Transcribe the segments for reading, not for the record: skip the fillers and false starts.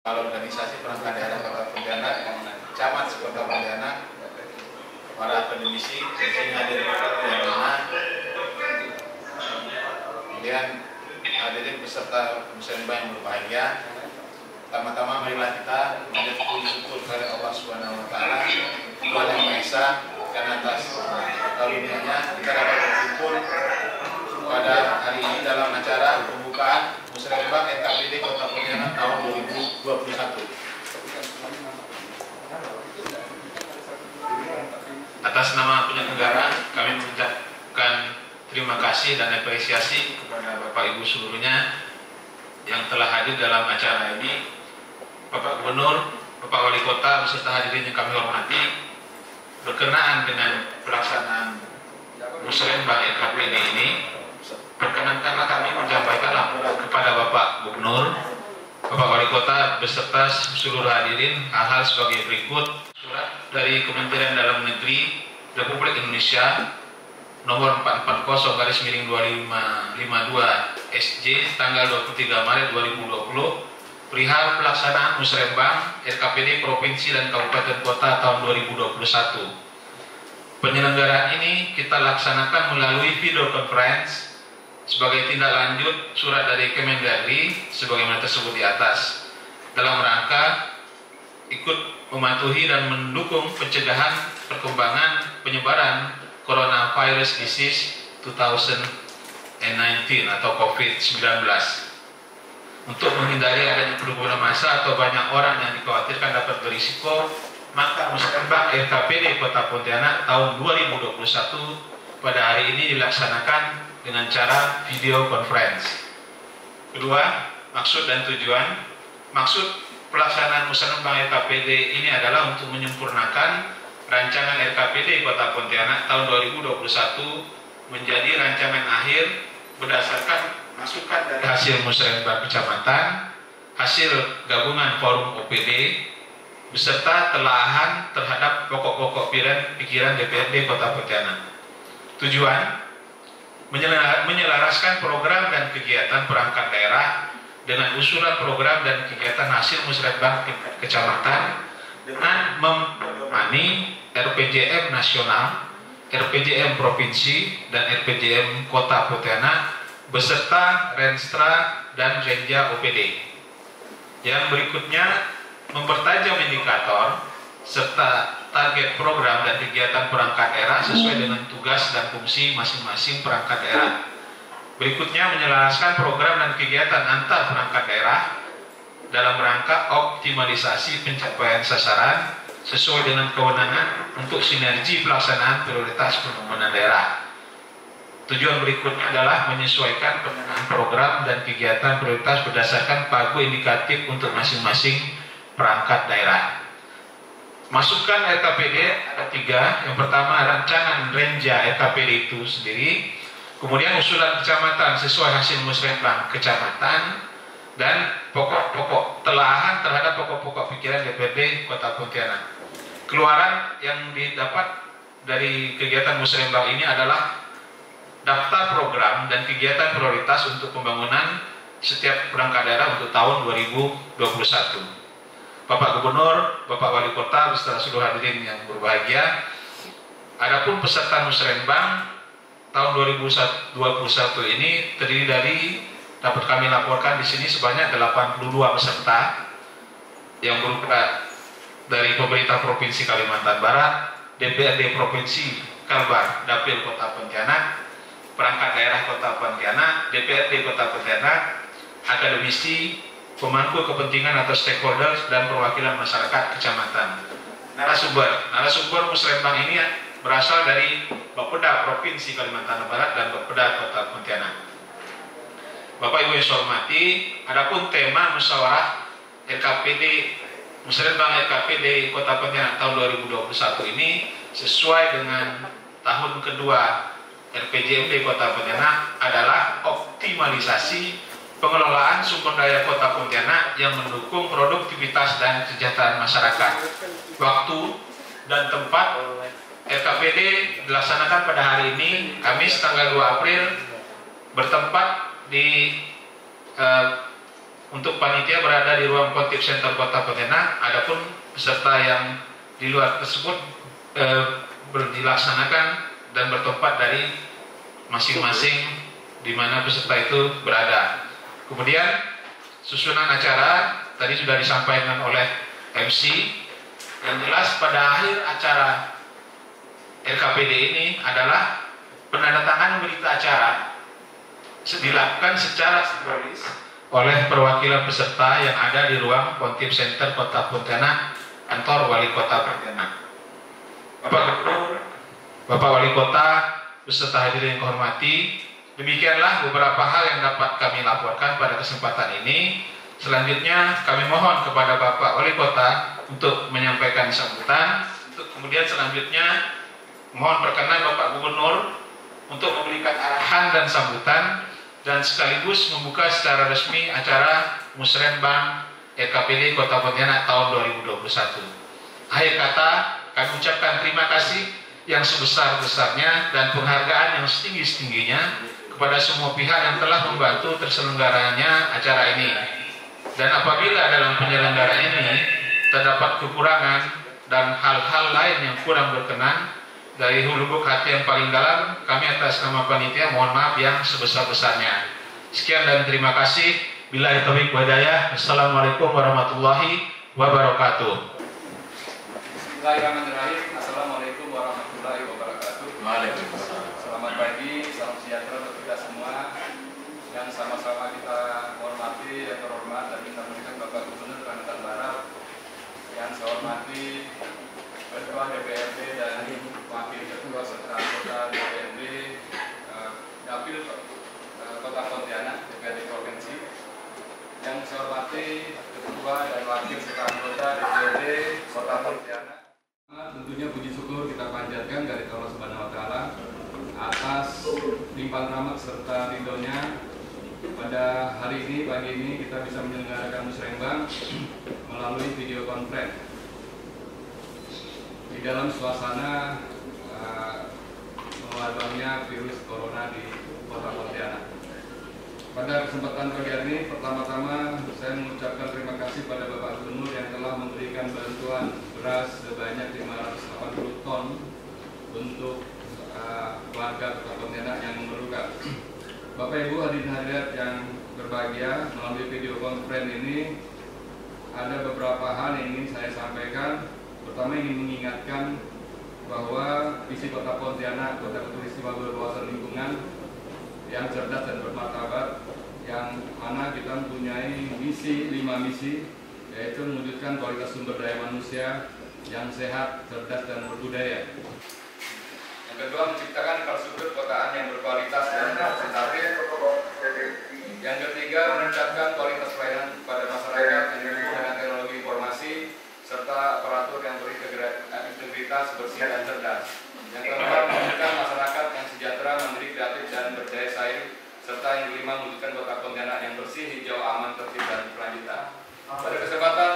Kepala Organisasi Perangkat Daerah Kota Pontianak, Camat Kota Pontianak, para akademisi, sini hadir yang mana, kemudian hadirin peserta musyawarah yang berbahagia. Pertama-tama marilah kita mengucap puji syukur kepada Allah Subhanahu Wa Taala, Tuhan Yang Maha Esa, karena atas karunia-Nya kita dapat berkumpul pada hari ini dalam acara pembukaan Musrembang RKPD Kota Pontianak tahun 2021. Atas nama penyelenggara, kami mengucapkan terima kasih dan apresiasi kepada Bapak Ibu seluruhnya yang telah hadir dalam acara ini. Bapak Gubernur, Bapak Wali Kota beserta hadirin yang kami hormati, berkenaan dengan pelaksanaan Musrembang RKPD ini, perkenankanlah kami menyampaikan kepada Bapak Gubernur, Bapak Wali Kota beserta seluruh hadirin hal-hal sebagai berikut. Surat dari Kementerian Dalam Negeri Republik Indonesia nomor 440/2552 SJ tanggal 23 Maret 2020 perihal pelaksanaan Musrembang RKPD Provinsi dan Kabupaten Kota tahun 2021. Penyelenggaraan ini kita laksanakan melalui video conference sebagai tindak lanjut surat dari Kemendagri sebagaimana tersebut di atas, dalam rangka ikut mematuhi dan mendukung pencegahan perkembangan penyebaran Coronavirus Disease 2019 atau COVID-19. Untuk menghindari adanya kerumunan massa atau banyak orang yang dikhawatirkan dapat berisiko, maka Musrembang RKPD Kota Pontianak tahun 2021 pada hari ini dilaksanakan dengan cara video conference. Kedua, maksud dan tujuan. Maksud pelaksanaan Musrembang RKPD ini adalah untuk menyempurnakan rancangan RKPD Kota Pontianak tahun 2021 menjadi rancangan akhir berdasarkan masukan dari hasil musrembang kecamatan, hasil gabungan forum OPD, beserta telahan terhadap pokok-pokok pikiran DPRD Kota Pontianak. Tujuan menyelaraskan program dan kegiatan perangkat daerah dengan usulan program dan kegiatan hasil musrembang kecamatan dengan memenuhi RPJM nasional, RPJM provinsi, dan RPJM Kota Pontianak beserta Renstra dan Renja OPD. Yang berikutnya mempertajam indikator serta target program dan kegiatan perangkat daerah sesuai dengan tugas dan fungsi masing-masing perangkat daerah. Berikutnya menyelaraskan program dan kegiatan antar perangkat daerah dalam rangka optimalisasi pencapaian sasaran sesuai dengan kewenangan untuk sinergi pelaksanaan prioritas pembangunan daerah. Tujuan berikutnya adalah menyesuaikan penanganan program dan kegiatan prioritas berdasarkan pagu indikatif untuk masing-masing perangkat daerah. Masukan RKPD ada 3. Yang pertama, rancangan Renja RKPD itu sendiri, kemudian usulan kecamatan sesuai hasil musrembang kecamatan, dan pokok-pokok telahan terhadap pokok-pokok pikiran DPRD Kota Pontianak. Keluaran yang didapat dari kegiatan musrembang ini adalah daftar program dan kegiatan prioritas untuk pembangunan setiap perangkat daerah untuk tahun 2021. Bapak Gubernur, Bapak Wali Kota beserta seluruh hadirin yang berbahagia, adapun peserta musrembang tahun 2021 ini terdiri dari, dapat kami laporkan di sini sebanyak 82 peserta yang berupa dari pemerintah Provinsi Kalimantan Barat, DPRD Provinsi Kalbar, Dapil Kota Pontianak, perangkat daerah Kota Pontianak, DPRD Kota Pontianak, akademisi, pemangku kepentingan atau stakeholders, dan perwakilan masyarakat kecamatan. Narasumber musrembang ini berasal dari Bapeda Provinsi Kalimantan Barat dan Bapeda Kota Pontianak. Bapak Ibu yang saya hormati, adapun tema musyawarah RKPD Musrembang RKPD Kota Pontianak tahun 2021 ini sesuai dengan tahun kedua RPJMD Kota Pontianak adalah optimalisasi pengelolaan sumber daya Kota Pontianak yang mendukung produktivitas dan kesejahteraan masyarakat. Waktu dan tempat RKPD dilaksanakan pada hari ini, Kamis tanggal 2 April, bertempat di untuk panitia berada di ruang Kontip Center Kota Pontianak. Adapun peserta yang di luar tersebut dilaksanakan dan bertempat dari masing-masing di mana peserta itu berada. Kemudian susunan acara tadi sudah disampaikan oleh MC. Yang jelas pada akhir acara RKPD ini adalah penandatanganan berita acara dilakukan secara simbolis oleh perwakilan peserta yang ada di ruang Kontip Center Kota Pontianak, kantor Wali Kota Pontianak. Bapak Gubernur, Bapak Wali Kota, beserta hadirin yang kehormati, demikianlah beberapa hal yang dapat kami laporkan pada kesempatan ini. Selanjutnya kami mohon kepada Bapak Wali Kota untuk menyampaikan sambutan. Untuk kemudian selanjutnya mohon perkenan Bapak Gubernur untuk memberikan arahan dan sambutan dan sekaligus membuka secara resmi acara Musrenbang RKPD Kota Pontianak tahun 2021. Akhir kata, kami ucapkan terima kasih yang sebesar-besarnya dan penghargaan yang setinggi-tingginya kepada semua pihak yang telah membantu terselenggaranya acara ini. Dan apabila dalam penyelenggaraan ini terdapat kekurangan dan hal-hal lain yang kurang berkenan, dari lubuk hati yang paling dalam, kami atas nama panitia mohon maaf yang sebesar-besarnya. Sekian dan terima kasih. Billahi taufiq wal hidayah. Assalamualaikum warahmatullahi wabarakatuh. Bismillahirrahmanirrahim. Assalamualaikum warahmatullahi wabarakatuh. Waalaikumsalam. Selamat pagi, salam sejahtera untuk kita semua. Yang sama-sama kita hormati, yang terhormat dan kita berikan Bapak Gubernur Kalimantan Barat. Yang saya hormati Ketua DPRD dan Wakil Ketua serta anggota DPRD Dapil Kota Pontianak, DPRD Provinsi. Yang saya hormati Ketua dan Wakil serta anggota DPRD Kota Pontianak. Tentunya puji syukur kita panjatkan dari Allah Subhanahu wa taala atas limpahan rahmat serta ridhonya pada hari ini, pagi ini kita bisa menyelenggarakan musrenbang melalui video conference di dalam suasana mewabahnya virus corona di Kota Pontianak. Pada kesempatan pagi hari ini, pertama-tama saya mengucapkan terima kasih pada Bapak Gubernur yang telah memberikan bantuan beras sebanyak 580 ton untuk warga Kota Pontianak yang memerlukan. Bapak Ibu hadirin hadirat yang berbahagia, melalui video conference ini ada beberapa hal yang ingin saya sampaikan. Pertama, ingin mengingatkan bahwa visi Kota Pontianak, Kota Katulistiwa Berwawasan Lingkungan yang cerdas dan bermartabat, yang mana kita mempunyai misi, 5 misi, yaitu mewujudkan kualitas sumber daya manusia yang sehat, cerdas, dan berbudaya. Yang kedua, menciptakan infrastruktur kotaan yang berkualitas dan representatif. Yang ketiga, meningkatkan kualitas pelayanan kepada masyarakat yang didukung dengan teknologi informasi serta aparatur yang berintegritas, bersih, dan cerdas. Yang keempat, mewujudkan masyarakat yang sejahtera, mandiri, kreatif, dan berdaya saing. Serta yang kelima, mewujudkan Kota Pontianak yang bersih, hijau, aman, tertib, dan berkelanjutan. Pada kesempatan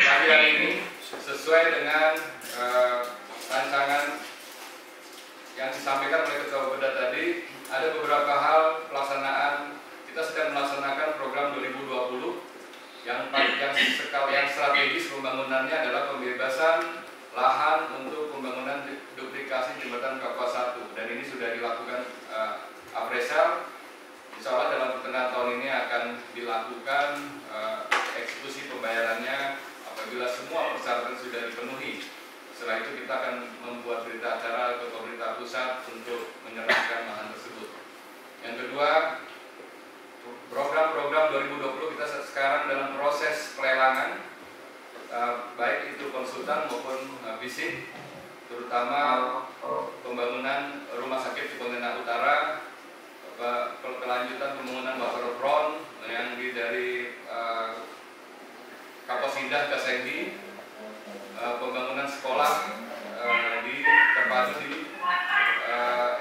pagi hari ini, sesuai dengan rancangan yang disampaikan oleh Ketua Beda tadi, ada beberapa hal pelaksanaan. Kita sedang melaksanakan program 2020 yang strategis pembangunannya adalah pembebasan lahan untuk pembangunan duplikasi jembatan Kapuas 1, dan ini sudah dilakukan appraisal. Insya Allah dalam pertengahan tahun ini akan dilakukan eksekusi pembayarannya apabila semua persyaratan sudah dipenuhi. Setelah itu kita akan membuat berita acara ke pemerintah pusat untuk menyerahkan lahan tersebut. Yang kedua, program-program 2020 kita sekarang dalam proses pelelangan, baik itu konsultan maupun fisik, terutama pembangunan rumah sakit di Pontianak Utara, kelanjutan pembangunan buffer front yang dari Kapos Indah ke Sendi, pembangunan sekolah terpadu di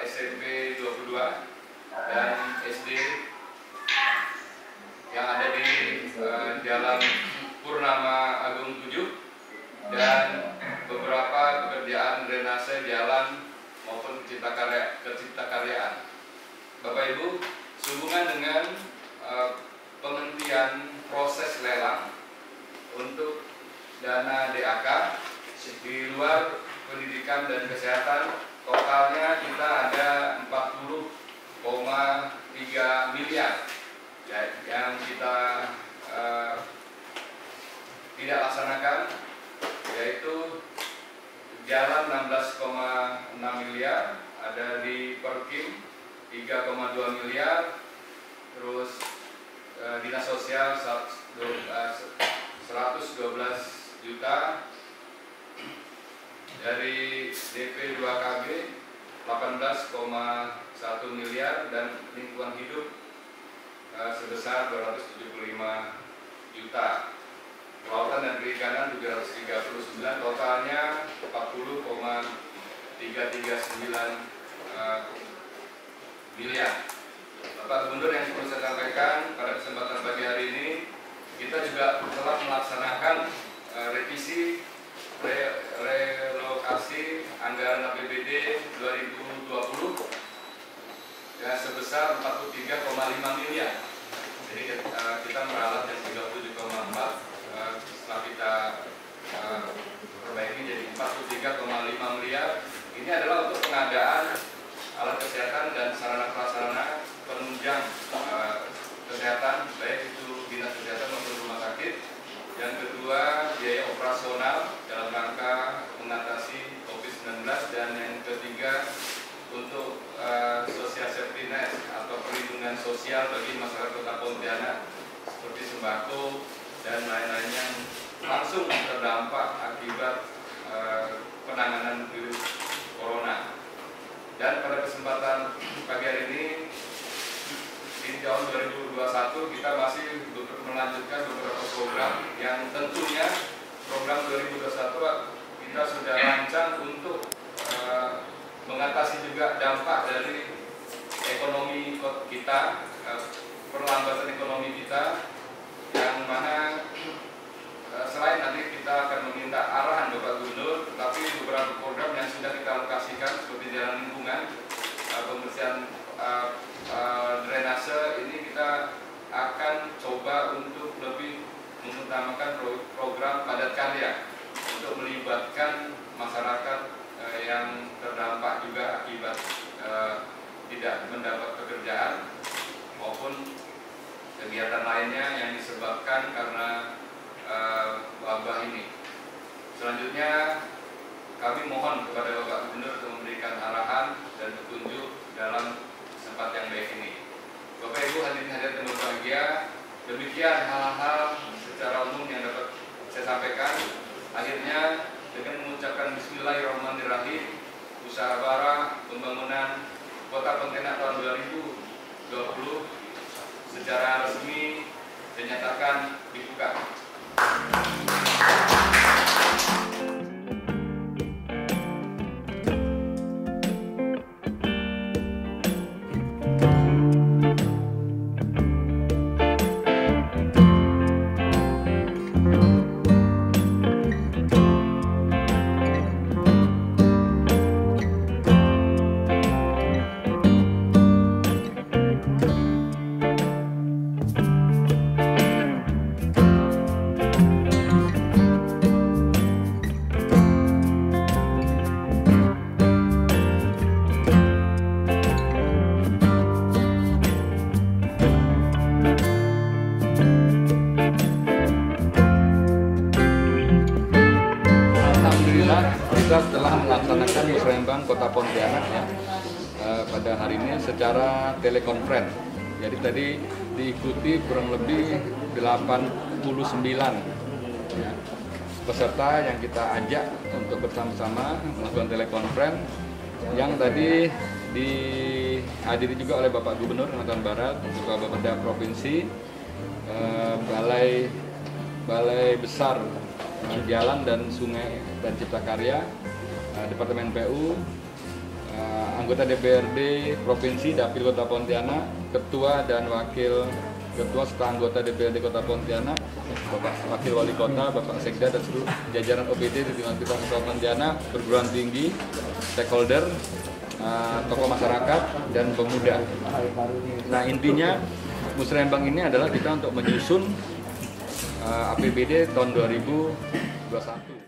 SMP 22 dan SD yang ada di Jalan Purnama Agung 7, dan beberapa pekerjaan drainase jalan maupun kecipta karyaan. Bapak Ibu, sehubungan dengan dana DAK di luar pendidikan dan kesehatan. Totalnya kita ada 40,3 miliar ya, yang kita tidak laksanakan, yaitu jalan 16,6 miliar, ada di Perkim 3,2 miliar, terus dinas sosial 112 juta, dari DP 2KB 18,1 miliar, dan lingkungan hidup sebesar 275 juta. Kelautan dan perikanan 739, totalnya 40,339 miliar. Bapak Gubernur, yang perlu saya sampaikan pada kesempatan pagi hari ini, kita juga telah melaksanakan revisi relokasi anggaran APBD 2020 ya, sebesar 43,5 miliar. Jadi kita meralat yang 37,4, setelah kita perbaiki jadi 43,5 miliar. Ini adalah untuk pengadaan alat kesehatan dan sarana prasarana penunjang kesehatan, baik itu dinas kesehatan maupun rumah sakit. Yang kedua, biaya operasional dalam rangka mengatasi COVID-19, dan yang ketiga untuk social safety net atau perlindungan sosial bagi masyarakat Kota Pontianak seperti sembako dan lain-lain yang langsung terdampak akibat penanganan virus corona. Dan pada kesempatan pagi hari ini di tahun 2021 kita masih melanjutkan beberapa program yang tentunya program 2021 kita sudah rancang untuk mengatasi juga dampak dari ekonomi kita, perlambatan ekonomi kita, yang mana selain nanti kita akan meminta arahan Bapak Gubernur, tapi beberapa program yang sudah kita alokasikan seperti jalan lingkungan, pembersihan drainase, ini kita akan coba untuk lebih mengutamakan program padat karya untuk melibatkan masyarakat yang terdampak juga akibat tidak mendapat pekerjaan maupun kegiatan lainnya yang disebabkan karena wabah ini. Selanjutnya kami mohon kepada Bapak Gubernur untuk memberikan arahan dan petunjuk dalam tempat yang baik ini. Bapak Ibu hadirin hadirat yang berbahagia, demikian hal-hal secara umum yang dapat saya sampaikan. Akhirnya dengan mengucapkan Bismillahirrahmanirrahim, usaha bara pembangunan Kota Pontianak tahun 2020 secara resmi dinyatakan dibuka. Kita telah melaksanakan musrembang Kota Pontianak ya, pada hari ini secara telekonferensi. Jadi tadi diikuti kurang lebih 89 ya, peserta yang kita ajak untuk bersama-sama melakukan telekonferensi, yang tadi dihadiri juga oleh Bapak Gubernur Kalimantan Barat, Ketua Bapeda Provinsi, Balai Besar Jalan dan Sungai dan Cipta Karya, Departemen PU, anggota DPRD Provinsi Dapil Kota Pontianak, Ketua dan Wakil Ketua serta anggota DPRD Kota Pontianak, Bapak Wakil Wali Kota, Bapak Sekda, dan seluruh jajaran OPD di lingkungan kita Kota Pontianak, perguruan tinggi, stakeholder, tokoh masyarakat, dan pemuda. Nah, intinya musrembang ini adalah kita untuk menyusun APBD tahun 2021 21.